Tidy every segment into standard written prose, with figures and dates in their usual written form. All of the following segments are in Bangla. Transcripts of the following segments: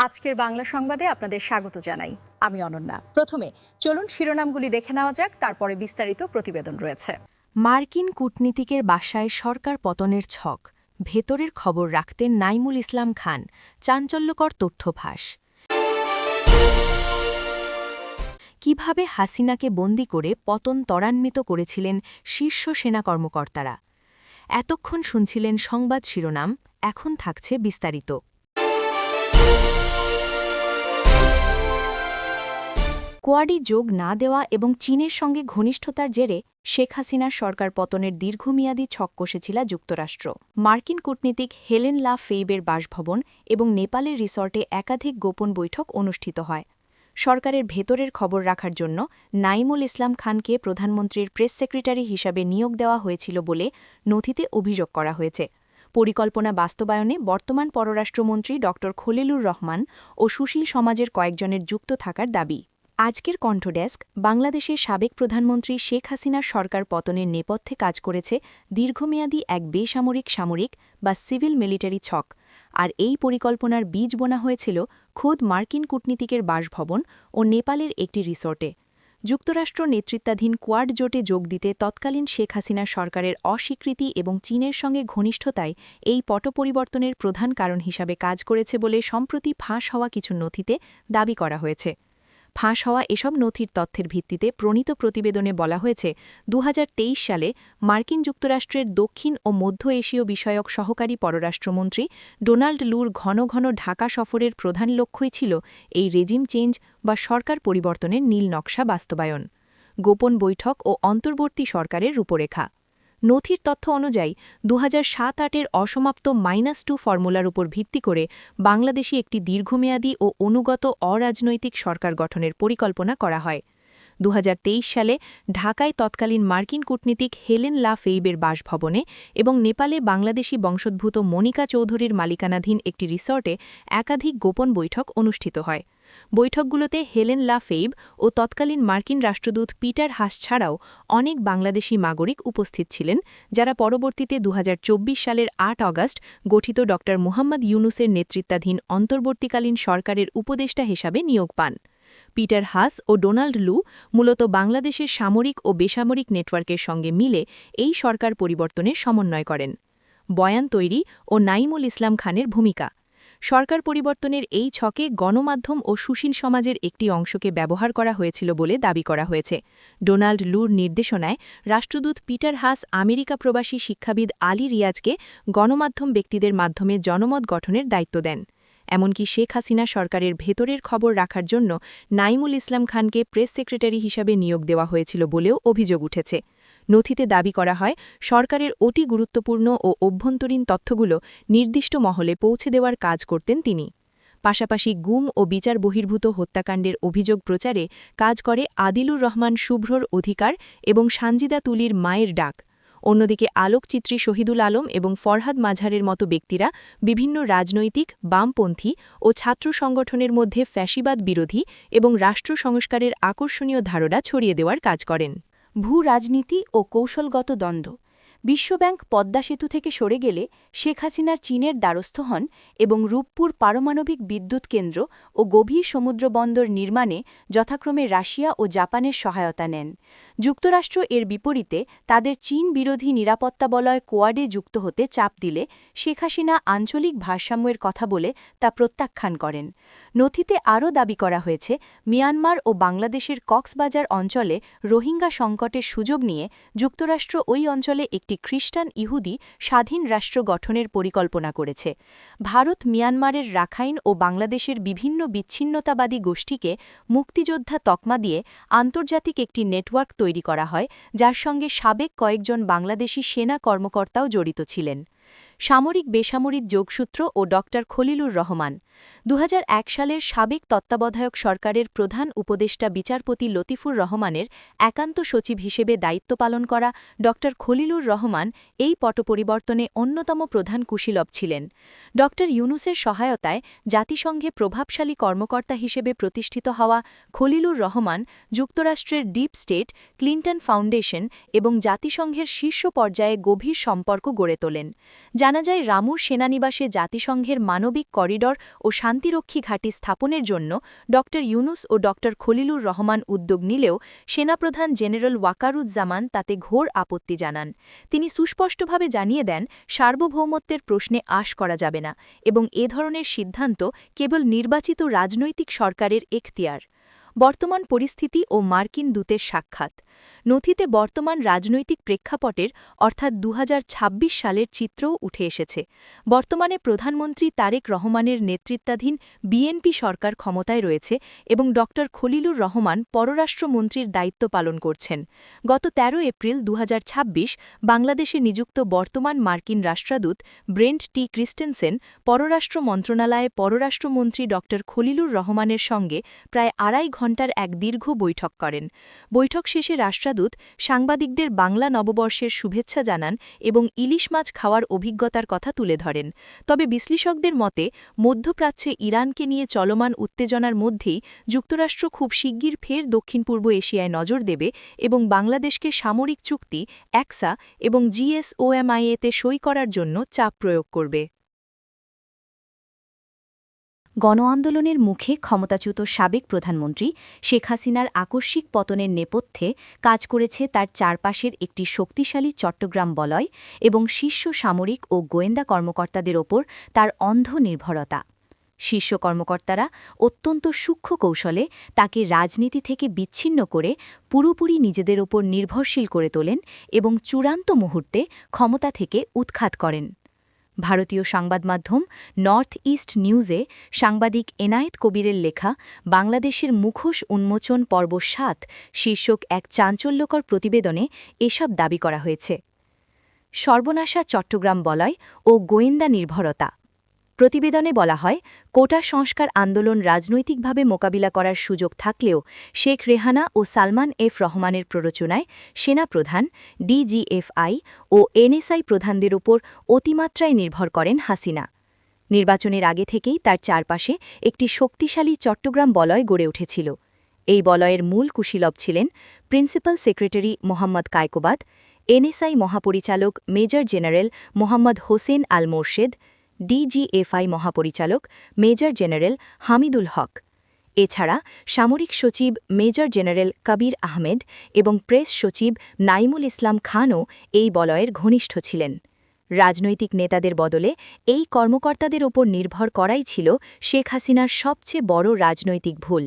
আজকের বাংলা সংবাদে আপনাদের স্বাগত জানাই। আমি অনন্যা। প্রথমে চলুন শিরোনামগুলি দেখে নেওয়া যাক, তারপরে বিস্তারিত প্রতিবেদন রয়েছে। মার্কিন কূটনীতিকের বাসায় সরকার পতনের ছক, ভেতরের খবর রাখতেন নাইমুল ইসলাম খান, চাঞ্চল্যকর তথ্য ফাঁস। কিভাবে হাসিনাকে বন্দী করে পতন ত্বরান্বিত করেছিলেন শীর্ষ সেনা কর্মকর্তারা। এতক্ষণ শুনছিলেন সংবাদ শিরোনাম, এখন থাকছে বিস্তারিত। কোয়াডে যোগ না দেওয়া এবং চীনের সঙ্গে ঘনিষ্ঠতার জেরে শেখ হাসিনার সরকার পতনের দীর্ঘমেয়াদী ছক কষেছিল যুক্তরাষ্ট্র। মার্কিন কূটনীতিক হেলেন লা ফেইবের বাসভবন এবং নেপালের রিসর্টে একাধিক গোপন বৈঠক অনুষ্ঠিত হয়। সরকারের ভেতরের খবর রাখার জন্য নাইমুল ইসলাম খানকে প্রধানমন্ত্রীর প্রেস সেক্রেটারি হিসাবে নিয়োগ দেওয়া হয়েছিল বলে নথিতে অভিযোগ করা হয়েছে। পরিকল্পনা বাস্তবায়নে বর্তমান পররাষ্ট্রমন্ত্রী ড খলিলুর রহমান ও সুশীল সমাজের কয়েকজনের যুক্ত থাকার দাবি। আজকের কণ্ঠডেস্ক, বাংলাদেশের সাবেক প্রধানমন্ত্রী শেখ হাসিনার সরকার পতনের নেপথ্যে কাজ করেছে দীর্ঘমেয়াদী এক বেসামরিক সামরিক বা সিভিল মিলিটারি ছক, আর এই পরিকল্পনার বীজ বোনা হয়েছিল খোদ মার্কিন কূটনীতিকের বাসভবন ও নেপালের একটি রিসোর্টে। যুক্তরাষ্ট্র নেতৃত্বাধীন কোয়াড জোটে যোগ দিতে তৎকালীন শেখ হাসিনার সরকারের অস্বীকৃতি এবং চীনের সঙ্গে ঘনিষ্ঠতায় এই পট পরিবর্তনের প্রধান কারণ হিসাবে কাজ করেছে বলে সম্প্রতি ফাঁস হওয়া কিছু নথিতে দাবি করা হয়েছে। ফাঁস হওয়া এসব নথির তথ্যের ভিত্তিতে প্রণীত প্রতিবেদনে বলা হয়েছে ২০২৩ সালে মার্কিন যুক্তরাষ্ট্রের দক্ষিণ ও মধ্য এশীয় বিষয়ক সহকারী পররাষ্ট্রমন্ত্রী ডোনাল্ড লুর ঘন ঘন ঢাকা সফরের প্রধান লক্ষ্যই ছিল এই রেজিম চেঞ্জ বা সরকার পরিবর্তনের নীল নকশা বাস্তবায়ন, গোপন বৈঠক ও অন্তর্বর্তী সরকারের রূপরেখা। নথির তথ্য অনুযায়ী ২০০৭-৮-এর অসমাপ্ত -2 ফর্মুলার উপর ভিত্তি করে বাংলাদেশে একটি দীর্ঘমেয়াদী ও অনুগত অরাজনৈতিক সরকার গঠনের পরিকল্পনা করা হয়। ২০২৩ সালে ঢাকায় তৎকালীন মার্কিন কূটনীতিক হেলেন লা ফেইবের বাসভবনে এবং নেপালে বাংলাদেশি বংশোদ্ভূত মনিকা চৌধুরীর মালিকানাধীন একটি রিসর্টে একাধিক গোপন বৈঠক অনুষ্ঠিত হয়। বৈঠকগুলোতে হেলেন লা ফেইব ও তৎকালীন মার্কিন রাষ্ট্রদূত পিটার হাস ছাড়াও অনেক বাংলাদেশি নাগরিক উপস্থিত ছিলেন, যারা পরবর্তীতে ২০২৪ সালের ৮ অগাস্ট গঠিত ড মুহাম্মদ ইউনুসের নেতৃত্বাধীন অন্তর্বর্তীকালীন সরকারের উপদেষ্টা হিসাবে নিয়োগ পান। পিটার হাস ও ডোনাল্ড লু মূলত বাংলাদেশের সামরিক ও বেসামরিক নেটওয়ার্কের সঙ্গে মিলে এই সরকার পরিবর্তনের সমন্বয় করেন। বয়ান তৈরি ও নাইমুল ইসলাম খানের ভূমিকা। সরকার পরিবর্তনের এই ছকে গণমাধ্যম ও সুশীল সমাজের একটি অংশকে ব্যবহার করা হয়েছিল বলে দাবি করা হয়েছে। ডোনাল্ড লুর নির্দেশনায় রাষ্ট্রদূত পিটার হাস আমেরিকা প্রবাসী শিক্ষাবিদ আলী রিয়াজকে গণমাধ্যম ব্যক্তিদের মাধ্যমে জনমত গঠনের দায়িত্ব দেন। এমনকি শেখ হাসিনা সরকারের ভেতরের খবর রাখার জন্য নাইমুল ইসলাম খানকে প্রেস সেক্রেটারি হিসাবে নিয়োগ দেওয়া হয়েছিল বলেও অভিযোগ উঠেছে। নথিতে দাবি করা হয়, সরকারের অতি গুরুত্বপূর্ণ ও অভ্যন্তরীণ তথ্যগুলো নির্দিষ্ট মহলে পৌঁছে দেওয়ার কাজ করতেন তিনি। পাশাপাশি গুম ও বিচার বহির্ভূত হত্যাকাণ্ডের অভিযোগ প্রচারে কাজ করে আদিলুর রহমান শুভ্রর অধিকার এবং সানজিদা তুলির মায়ের ডাক। অন্যদিকে আলোকচিত্রী শহীদুল আলম এবং ফরহাদ মাঝারের মতো ব্যক্তিরা বিভিন্ন রাজনৈতিক, বামপন্থী ও ছাত্র সংগঠনের মধ্যে ফ্যাসিবাদ বিরোধী এবং রাষ্ট্র সংস্কারের আকর্ষণীয় ধারণা ছড়িয়ে দেওয়ার কাজ করেন। ভূ-রাজনীতি ও কৌশলগত দ্বন্দ্ব। বিশ্বব্যাংক পদ্মা সেতু থেকে সরে গেলে শেখ হাসিনার চীনের দ্বারস্থ হন এবং রূপপুর পারমাণবিক বিদ্যুৎ কেন্দ্র ও গভীর সমুদ্রবন্দর নির্মাণে যথাক্রমে রাশিয়া ও জাপানের সহায়তা নেন। যুক্তরাষ্ট্র এর বিপরীতে তাদের চীন বিরোধী নিরাপত্তা বলয় কোয়াডে যুক্ত হতে চাপ দিলে শেখ হাসিনা আঞ্চলিক ভারসাম্যের কথা বলে তা প্রত্যাখ্যান করেন। নথিতে আরও দাবি করা হয়েছে, মিয়ানমার ও বাংলাদেশের কক্সবাজার অঞ্চলে রোহিঙ্গা সংকটের সুযোগ নিয়ে যুক্তরাষ্ট্র ওই অঞ্চলে একটি খ্রিস্টান ইহুদি স্বাধীন রাষ্ট্র গঠনের পরিকল্পনা করেছে। ভারত মিয়ানমারের রাখাইন ও বাংলাদেশের বিভিন্ন বিচ্ছিন্নতাবাদী গোষ্ঠীকে মুক্তিযোদ্ধা তকমা দিয়ে আন্তর্জাতিক একটি নেটওয়ার্ক তৈরি করা হয়, যার সঙ্গে সাবেক কয়েকজন বাংলাদেশি সেনা কর্মকর্তাও জড়িত ছিলেন। সামরিক বেসামরিক যোগসূত্র ও ড খলিলুর রহমান। ২০০১ সালের সাবেক তত্ত্বাবধায়ক সরকারের প্রধান উপদেষ্টা বিচারপতি লতিফুর রহমানের একান্ত সচিব হিসেবে দায়িত্ব পালন করা ড খলিলুর রহমান এই পট পরিবর্তনে অন্যতম প্রধান কুশীলব ছিলেন। ড ইউনুসের সহায়তায় জাতিসংঘে প্রভাবশালী কর্মকর্তা হিসেবে প্রতিষ্ঠিত হওয়া খলিলুর রহমান যুক্তরাষ্ট্রের ডিপ স্টেট, ক্লিন্টন ফাউন্ডেশন এবং জাতিসংঘের শীর্ষ পর্যায়ে গভীর সম্পর্ক গড়ে তোলেন, যা জানা যায় রামুর সেনানিবাসে জাতিসংঘের মানবিক করিডর ও শান্তিরক্ষী ঘাঁটি স্থাপনের জন্য ড ইউনুস ও ড খলিলুর রহমান উদ্যোগ নিলেও সেনাপ্রধান জেনারেল ওয়াকারুজ্জামান তাতে ঘোর আপত্তি জানান। তিনি সুস্পষ্টভাবে জানিয়ে দেন সার্বভৌমত্বের প্রশ্নে আশ করা যাবে না এবং এ ধরনের সিদ্ধান্ত কেবল নির্বাচিত রাজনৈতিক সরকারের এখতিয়ার। বর্তমান পরিস্থিতি ও মার্কিন দূতের সাক্ষাৎ নথিতে বর্তমান রাজনৈতিক প্রেক্ষাপটের অর্থাৎ ২০২৬ সালের চিত্রও উঠে এসেছে। বর্তমানে প্রধানমন্ত্রী তারেক রহমানের নেতৃত্বাধীন বিএনপি সরকার ক্ষমতায় রয়েছে এবং ড খলিলুর রহমান পররাষ্ট্রমন্ত্রীর দায়িত্ব পালন করছেন। গত ১৩ এপ্রিল ২০২৬ বাংলাদেশে নিযুক্ত বর্তমান মার্কিন রাষ্ট্রদূত ব্রেন্ট টি ক্রিস্টেনসেন পররাষ্ট্র মন্ত্রণালয়ে পররাষ্ট্রমন্ত্রী ড খলিলুর রহমানের সঙ্গে প্রায় ২.৫ ঘণ্টার এক দীর্ঘ বৈঠক করেন। বৈঠক শেষে রাষ্ট্রদূত সাংবাদিকদের বাংলা নববর্ষের শুভেচ্ছা জানান এবং ইলিশ মাছ খাওয়ার অভিজ্ঞতার কথা তুলে ধরেন। তবে বিশ্লেষকদের মতে মধ্যপ্রাচ্যে ইরানকে নিয়ে চলমান উত্তেজনার মধ্যেই যুক্তরাষ্ট্র খুব শিগগির ফের দক্ষিণ পূর্ব এশিয়ায় নজর দেবে এবং বাংলাদেশকে সামরিক চুক্তি একসা এবং জিএসওএমআইএতে সই করার জন্য চাপ প্রয়োগ করবে। গণ আন্দোলনের মুখে ক্ষমতাচ্যুত সাবেক প্রধানমন্ত্রী শেখ হাসিনার আকস্মিক পতনের নেপথ্যে কাজ করেছে তার চারপাশের একটি শক্তিশালী চট্টগ্রাম বলয় এবং শীর্ষ সামরিক ও গোয়েন্দা কর্মকর্তাদের ওপর তার অন্ধ নির্ভরতা। শীর্ষ কর্মকর্তারা অত্যন্ত সূক্ষ্ম কৌশলে তাকে রাজনীতি থেকে বিচ্ছিন্ন করে পুরোপুরি নিজেদের ওপর নির্ভরশীল করে তোলেন এবং চূড়ান্ত মুহূর্তে ক্ষমতা থেকে উৎখাত করেন। ভারতীয় সংবাদমাধ্যম নর্থ ইস্ট নিউজে সাংবাদিক এনায়েত কবিরের লেখা বাংলাদেশের মুখোশ উন্মোচন পর্ব ৭ শীর্ষক এক চাঞ্চল্যকর প্রতিবেদনে এসব দাবি করা হয়েছে। সর্বনাশা চট্টগ্রাম বলয় ও গোয়েন্দা নির্ভরতা। প্রতিবেদনে বলা হয়, কোটা সংস্কার আন্দোলন রাজনৈতিকভাবে মোকাবিলা করার সুযোগ থাকলেও শেখ রেহানা ও সালমান এফ রহমানের প্ররোচনায় সেনাপ্রধান, ডিজিএফআই ও এনএসআই প্রধানদের উপর অতিমাত্রায় নির্ভর করেন হাসিনা। নির্বাচনের আগে থেকেই তার চারপাশে একটি শক্তিশালী চট্টগ্রাম বলয় গড়ে উঠেছিল। এই বলয়ের মূল কুশীলব ছিলেন principal secretary Mohammad Kaikobad, NSI মহাপরিচালক major general Mohammad Hossain Al Morshed, DGFI মহাপরিচালক মেজর জেনারেল হামিদুল হক। এছাড়া সামরিক সচিব মেজর জেনারেল কবির আহমেদ এবং প্রেস সচিব নাইমুল ইসলাম খানও এই বলয়ের ঘনিষ্ঠ ছিলেন। রাজনৈতিক নেতাদের বদলে এই কর্মকর্তাদের ওপর নির্ভর করাই ছিল শেখ হাসিনার সবচেয়ে বড় রাজনৈতিক ভুল।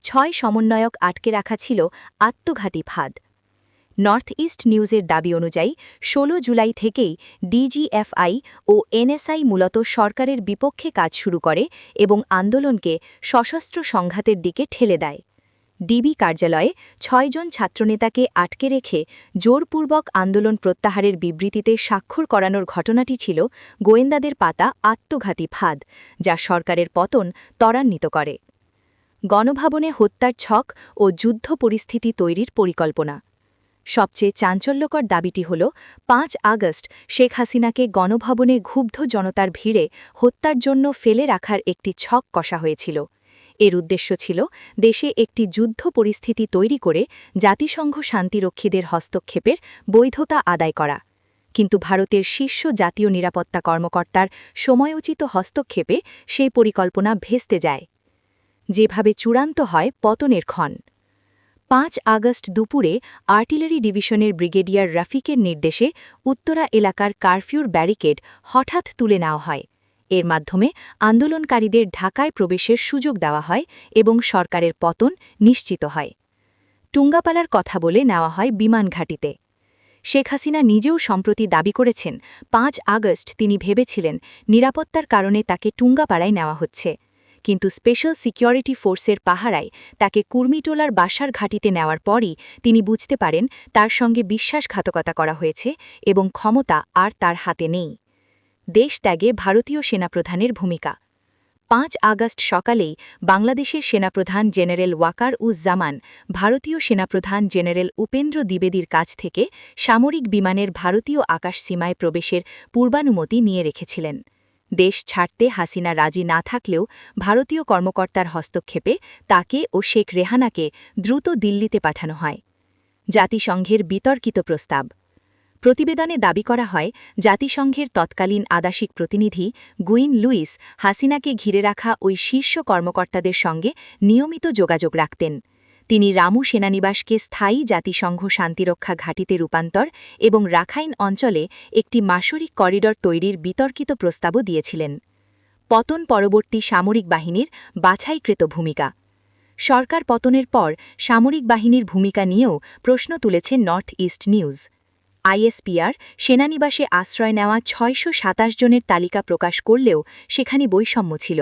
৬ সমন্বয়ক আটকে রাখা ছিল আত্মঘাতী ফাঁদ। নর্থ ইস্ট নিউজের দাবি অনুযায়ী ১৬ জুলাই থেকেই ডিজিএফআই ও এনএসআই মূলত সরকারের বিপক্ষে কাজ শুরু করে এবং আন্দোলনকে সশস্ত্র সংঘাতের দিকে ঠেলে দেয়। ডিবি কার্যালয়ে ৬ জন ছাত্রনেতাকে আটকে রেখে জোরপূর্বক আন্দোলন প্রত্যাহারের বিবৃতিতে স্বাক্ষর করানোর ঘটনাটি ছিল গোয়েন্দাদের পাতা আত্মঘাতী ফাঁদ, যা সরকারের পতন ত্বরান্বিত করে। গণভবনে হত্যার ছক ও যুদ্ধ পরিস্থিতি তৈরির পরিকল্পনা। সবচেয়ে চাঞ্চল্যকর দাবিটি হল ৫ আগস্ট শেখ হাসিনাকে গণভবনে ক্ষুব্ধ জনতার ভিড়ে হত্যার জন্য ফেলে রাখার একটি ছক কষা হয়েছিল। এর উদ্দেশ্য ছিল দেশে একটি যুদ্ধ পরিস্থিতি তৈরি করে জাতিসংঘ শান্তিরক্ষীদের হস্তক্ষেপের বৈধতা আদায় করা। কিন্তু ভারতের শীর্ষ জাতীয় নিরাপত্তা কর্মকর্তার সময়োচিত হস্তক্ষেপে সেই পরিকল্পনা ভেস্তে যায়। যেভাবে চূড়ান্ত হয় পতনের ক্ষণ। ৫ আগস্ট দুপুরে আর্টিলারি ডিভিশনের ব্রিগেডিয়ার রাফিকের নির্দেশে উত্তরা এলাকার কারফিউর ব্যারিকেড হঠাৎ তুলে নেওয়া হয়। এর মাধ্যমে আন্দোলনকারীদের ঢাকায় প্রবেশের সুযোগ দেওয়া হয় এবং সরকারের পতন নিশ্চিত হয়। টুঙ্গাপালার কথা বলে নেওয়া হয় বিমান ঘাঁটিতে। শেখ হাসিনা নিজেও সম্প্রতি দাবি করেছেন ৫ আগস্ট তিনি ভেবেছিলেন নিরাপত্তার কারণে তাকে টুঙ্গাপাড়ায় নেওয়া হচ্ছে, কিন্তু স্পেশাল সিকিউরিটি ফোর্সের পাহারায় তাকে কুর্মিটোলার বাসার ঘাঁটিতে নেওয়ার পরই তিনি বুঝতে পারেন তার সঙ্গে বিশ্বাসঘাতকতা করা হয়েছে এবং ক্ষমতা আর তার হাতে নেই। দেশ ত্যাগে ভারতীয় সেনাপ্রধানের ভূমিকা। ৫ আগস্ট সকালেই বাংলাদেশের সেনাপ্রধান জেনারেল ওয়াকার-উজ-জামান ভারতীয় সেনাপ্রধান জেনারেল উপেন্দ্র দ্বিবেদীর কাছ থেকে সামরিক বিমানের ভারতীয় আকাশসীমায় প্রবেশের পূর্বানুমতি নিয়ে রেখেছিলেন। দেশ ছাড়তে হাসিনা রাজি না থাকলেও ভারতীয় কর্মকর্তার হস্তক্ষেপে তাকে ও শেখ রেহানাকে দ্রুত দিল্লিতে পাঠানো হয়। জাতিসংঘের বিতর্কিত প্রস্তাব। প্রতিবেদনে দাবি করা হয় জাতিসংঘের তৎকালীন আবাসিক প্রতিনিধি গুইন লুইস হাসিনাকে ঘিরে রাখা ওই শীর্ষ কর্মকর্তাদের সঙ্গে নিয়মিত যোগাযোগ রাখতেন। তিনি রামু সেনানিবাসকে স্থায়ী জাতিসংঘ শান্তিরক্ষা ঘাঁটিতে রূপান্তর এবং রাখাইন অঞ্চলে একটি মাসরিক করিডর তৈরির বিতর্কিত প্রস্তাবও দিয়েছিলেন। পতন পরবর্তী সামরিক বাহিনীর বাছাইকৃত ভূমিকা। সরকার পতনের পর সামরিক বাহিনীর ভূমিকা নিয়েও প্রশ্ন তুলেছে নর্থ ইস্ট নিউজ। আইএসপিআর সেনানিবাসে আশ্রয় নেওয়া ৬২৭ জনের তালিকা প্রকাশ করলেও সেখানে বৈষম্য ছিল।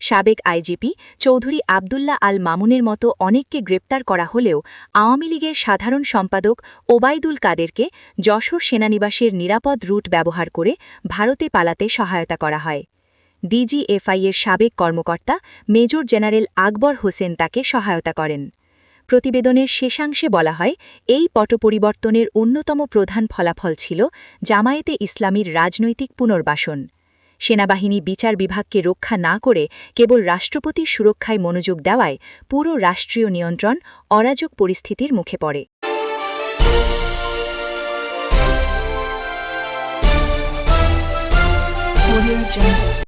সাবেক আইজিপি চৌধুরী আবদুল্লাহ আল মামুনের মতো অনেককে গ্রেপ্তার করা হলেও আওয়ামী লীগের সাধারণ সম্পাদক ওবায়দুল কাদেরকে যশোর সেনানিবাসের নিরাপদ রুট ব্যবহার করে ভারতে পালাতে সহায়তা করা হয়। ডিজিএফআইয়ের সাবেক কর্মকর্তা মেজর জেনারেল আকবর হোসেন তাকে সহায়তা করেন। প্রতিবেদনের শেষাংশে বলা হয়, এই পটপরিবর্তনের অন্যতম প্রধান ফলাফল ছিল জামায়াতে ইসলামীর রাজনৈতিক পুনর্বাসন। সেনাবাহিনী বিচার বিভাগকে রক্ষা না করে কেবল রাষ্ট্রপতির সুরক্ষায় মনোযোগ দেওয়ায় পুরো রাষ্ট্রীয় নিয়ন্ত্রণ অরাজক পরিস্থিতির মুখে পড়ে।